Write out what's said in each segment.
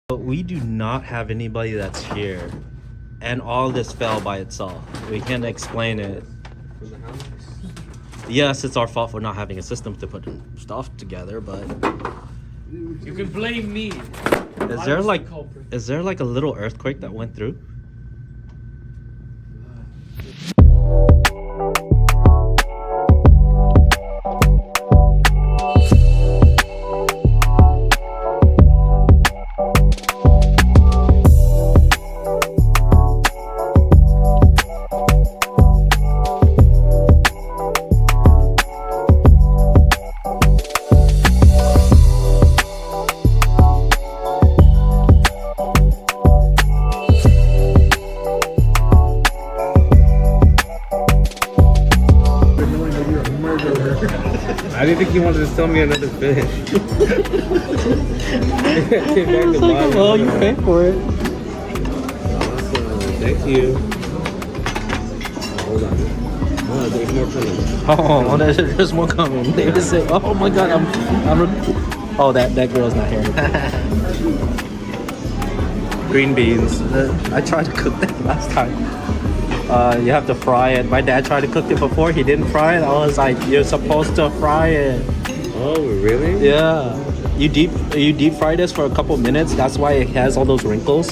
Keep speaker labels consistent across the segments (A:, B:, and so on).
A: But we do not have anybody that's here. And all this fell by itself. We can't explain it.
B: From the house?
A: Yes, it's our fault for not having a system to put stuff together, but
C: You can blame me.
A: is there like a little earthquake that went through?
B: I didn't think you wanted to sell me another fish.
A: Well, you pay for it.
B: Awesome. Thank you. Hold on. Oh, there's more coming.
A: Oh, there's more coming. David said, "Oh my God, oh, that girl's not here." Green beans. I tried to cook that last time. You have to fry it. My dad tried to cook it before. He didn't fry it. I was like, "You're supposed to fry it."
B: Oh, really?
A: Yeah. You deep fry this for a couple minutes. That's why it has all those wrinkles.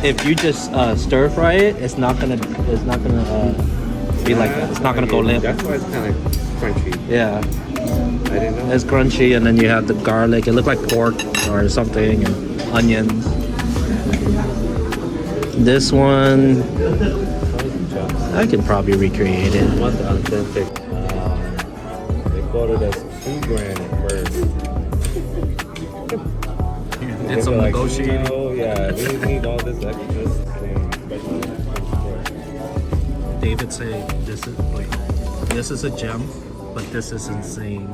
A: If you just stir fry it, it's not gonna be like that. It's not gonna go limp.
B: That's why it's kind of crunchy.
A: Yeah.
B: I didn't know.
A: It's crunchy, and then you have the garlic. It looked like pork or something, and onions. This one, I can probably recreate it.
B: What's authentic? They quoted us $2,000 at first.
A: Did some
B: Like,
A: negotiating.
B: oh yeah, we need all this extra thing.
A: David said, "This is a gem, but this is insane."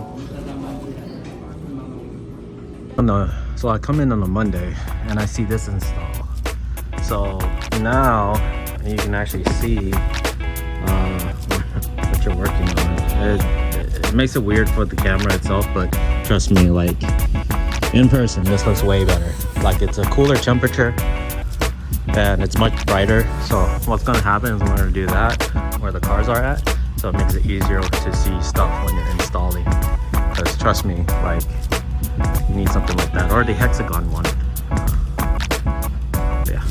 A: So I come in on a Monday, and I see this install. So now you can actually see what you're working on. It makes it weird for the camera itself, but trust me, like in person, this looks way better. Like it's a cooler temperature and it's much brighter. So what's gonna happen is I'm gonna do that where the cars are at. So it makes it easier to see stuff when you're installing. Because trust me, like you need something like that, or the hexagon one. Yeah.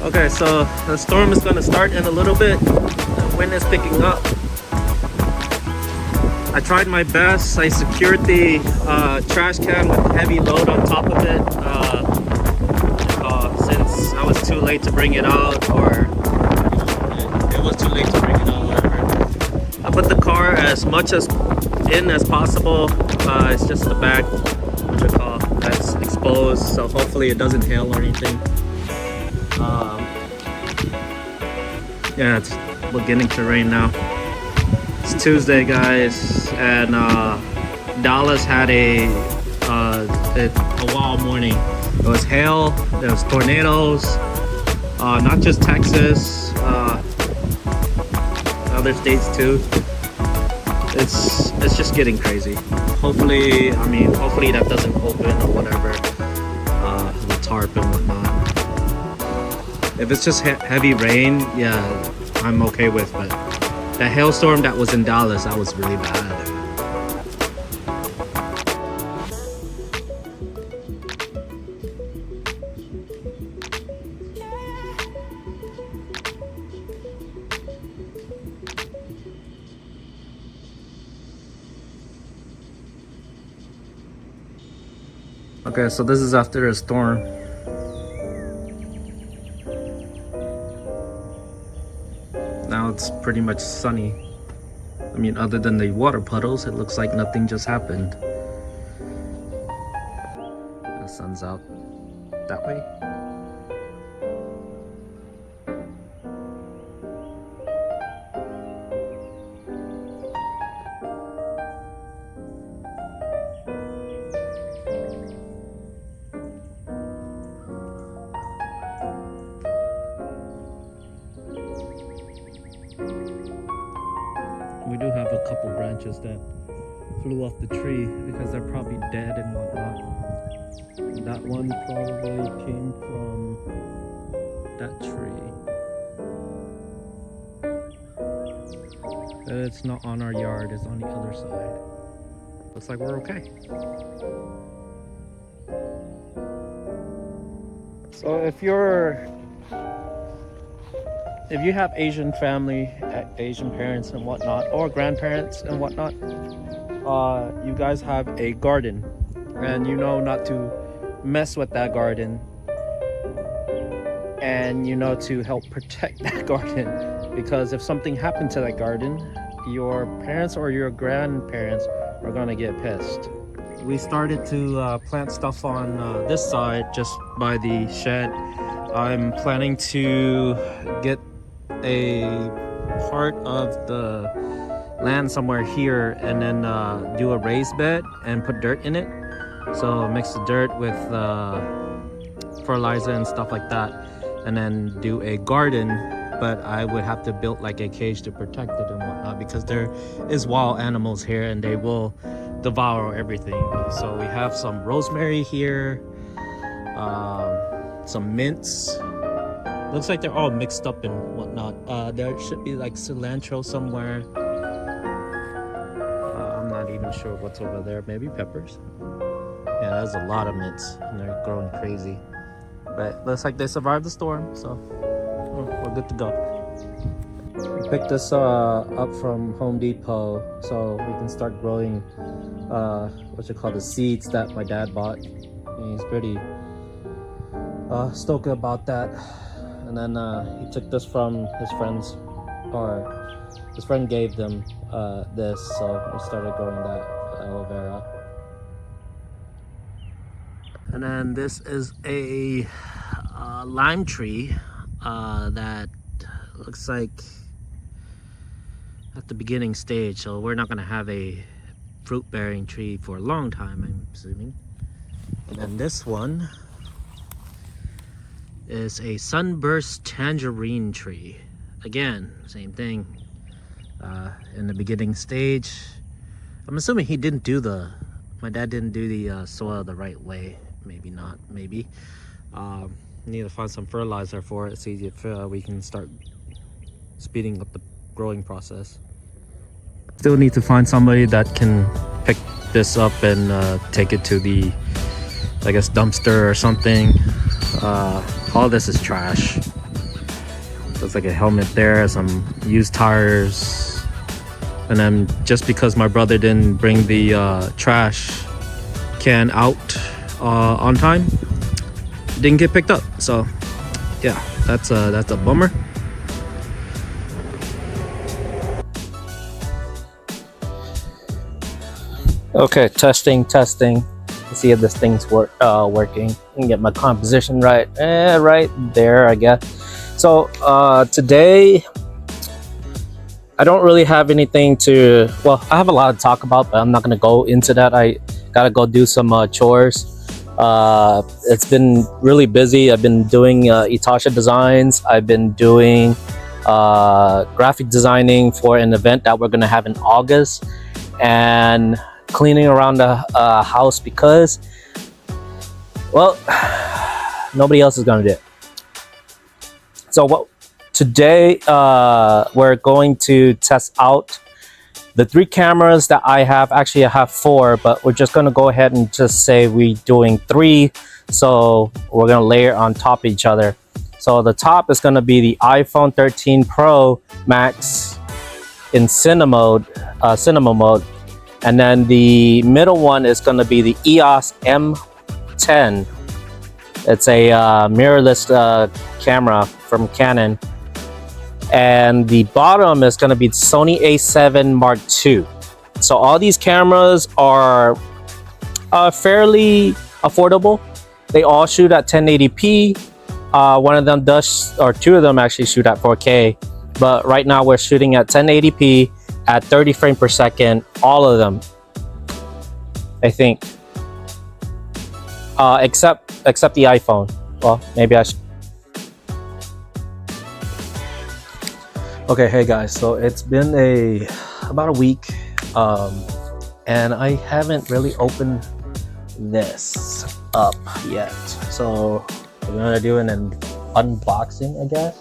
A: Okay, so the storm is going to start in a little bit. The wind is picking up. I tried my best. I secured the trash can with heavy load on top of it since I was too late to bring it out, or it was too late to bring it out, whatever. I put the car as much as in as possible. It's just the back, that's exposed, so hopefully it doesn't hail or anything. Yeah, it's beginning to rain now. It's Tuesday, guys, and Dallas had a wild morning. It was hail, there was tornadoes, not just Texas, other states too. It's just getting crazy. Hopefully that doesn't open or whatever, the tarp and whatnot. If it's just heavy rain, yeah, I'm okay with, but the hailstorm that was in Dallas, that was really bad. Okay, so this is after a storm. Now it's pretty much sunny. I mean, other than the water puddles, it looks like nothing just happened. The sun's out that way. branches that flew off the tree because they're probably dead and whatnot. That one probably came from that tree. But it's not on our yard, it's on the other side. Looks like we're okay. So if you have Asian family, Asian parents and whatnot, or grandparents and whatnot, you guys have a garden, and you know not to mess with that garden, and you know to help protect that garden, because if something happened to that garden, your parents or your grandparents are gonna get pissed. We started to plant stuff on this side just by the shed. I'm planning to get a part of the land somewhere here and then do a raised bed and put dirt in it. So mix the dirt with fertilizer and stuff like that, and then do a garden. But I would have to build like a cage to protect it and whatnot, because there is wild animals here and they will devour everything. So we have some rosemary here, some mints. Looks like they're all mixed up and whatnot. There should be like cilantro somewhere. I'm not even sure what's over there. Maybe peppers. Yeah, there's a lot of mints and they're growing crazy. But looks like they survived the storm, so we're good to go. We picked this up from Home Depot so we can start growing the seeds that my dad bought. And he's pretty stoked about that. And then he took this from his friends, or his friend gave them this, so we started growing that aloe vera. And then this is a lime tree that looks like at the beginning stage, so we're not gonna have a fruit bearing tree for a long time, I'm assuming. And then this one is a sunburst tangerine tree. Again, same thing, in the beginning stage. I'm assuming he didn't do my dad didn't do the soil the right way. Maybe not, maybe. Need to find some fertilizer for it, see if we can start speeding up the growing process. Still need to find somebody that can pick this up and take it to the, I guess, dumpster or something. All this is trash. Looks like a helmet there, some used tires. And then just because my brother didn't bring the trash can out on time, didn't get picked up. So yeah, that's a bummer. Okay, testing. Let's see if this thing's working. And get my composition right. Right there, I guess. So today I don't really have anything to, well, I have a lot to talk about, but I'm not gonna go into that. I gotta go do some chores. It's been really busy. I've been doing Itasha designs. I've been doing graphic designing for an event that we're gonna have in August, and cleaning around the house because, well, nobody else is gonna do it. So today we're going to test out the 3 cameras that I have. Actually, I have 4, but we're just gonna go ahead and just say we're doing 3. So we're gonna layer on top of each other. So the top is gonna be the iPhone 13 Pro Max in cinema mode. And then the middle one is gonna be the EOS M10. It's a mirrorless camera from Canon. And the bottom is going to be Sony A7 Mark II. So all these cameras are fairly affordable. They all shoot at 1080p. One of them does, or 2 of them actually shoot at 4K. But right now we're shooting at 1080p at 30 frames per second. All of them, I think, except the iPhone. Well, maybe I should. Okay, hey guys, so it's been about a week And I haven't really opened this up yet, so we're gonna do an unboxing, I guess.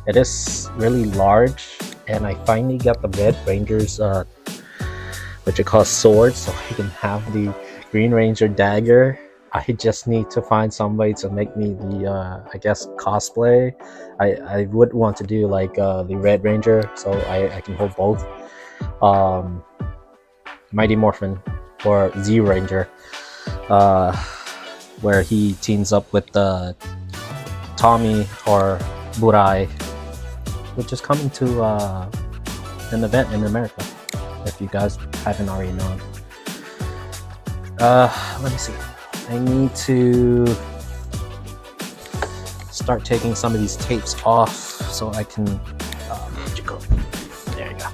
A: It is really large, and I finally got the Red Ranger's what you call sword, so I can have the Green Ranger dagger. I just need to find some way to make me the I guess cosplay. I would want to do like the Red Ranger, so I can hold both. Mighty Morphin or Z Ranger, where he teams up with Tommy or Burai, which is coming to an event in America, if you guys haven't already known. Let me see. I need to start taking some of these tapes off so I can. Where'd you go? There you go.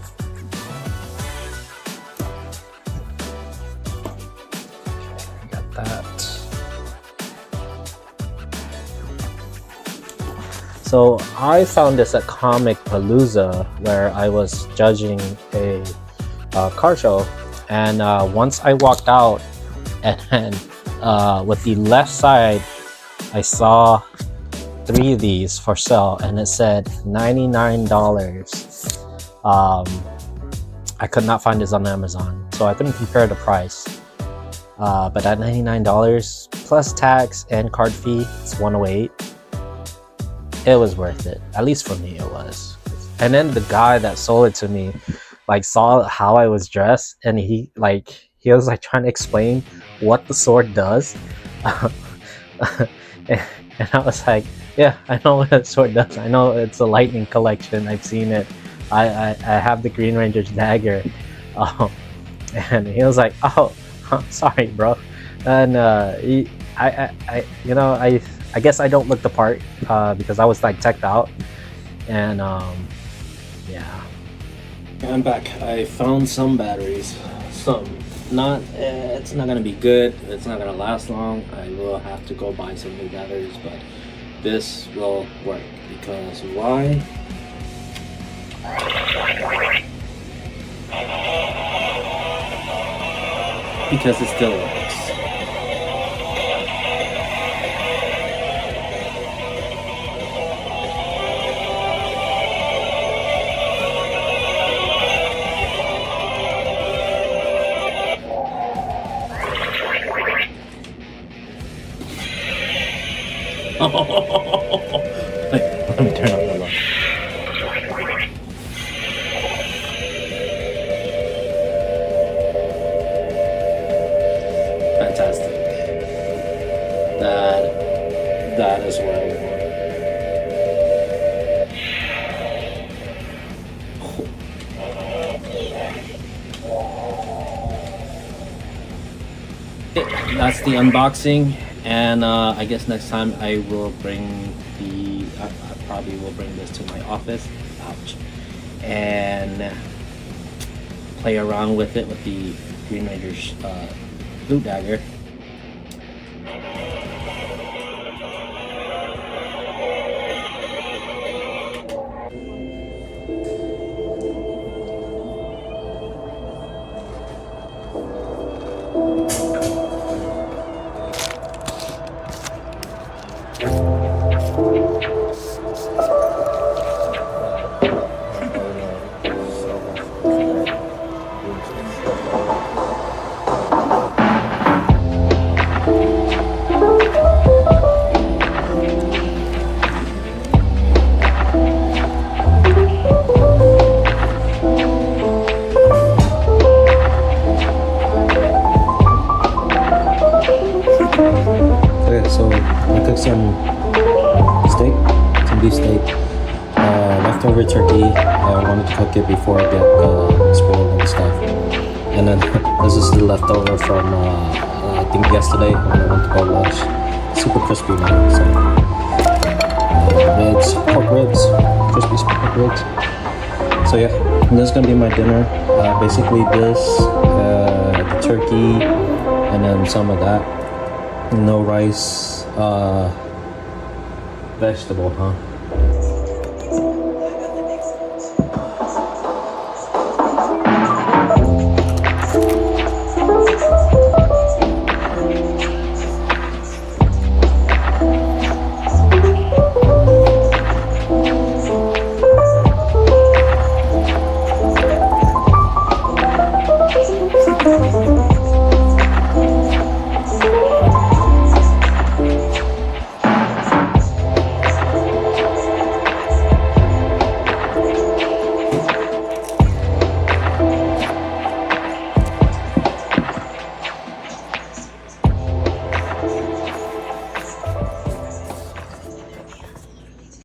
A: Okay, got that. So I found this at Comic Palooza, where I was judging a car show, and once I walked out, and with the left side, I saw 3 of these for sale, and it said $99. I could not find this on Amazon, so I couldn't compare the price. But at $99 plus tax and card fee, it's $108. It was worth it. At least for me, it was. And then the guy that sold it to me, like, saw how I was dressed, and he was like trying to explain what the sword does. And I was like, yeah, I know what that sword does. I know it's a lightning collection. I've seen it. I have the Green Ranger's dagger. And he was like, oh, sorry, bro. And I guess I don't look the part because I was like teched out. And yeah. I'm back. I found some batteries. Some. Not, it's not gonna be good. It's not gonna last long. I will have to go buy some new batteries, but this will work. Because why? Because it still works. Let me turn up the light. Fantastic. That is what I want. That's the unboxing. And I guess next time I will bring I probably will bring this to my office, and play around with it with the Green Ranger's blue dagger. Okay, so I cooked some beef steak, leftover turkey. I wanted to cook it before I get spoiled and stuff. And then this is the leftover from I think yesterday when I went to go lunch. Super crispy now. So ribs, pork ribs, crispy pork ribs. So yeah, this is gonna be my dinner. Basically this, the turkey, and then some of that. No rice, vegetable, huh?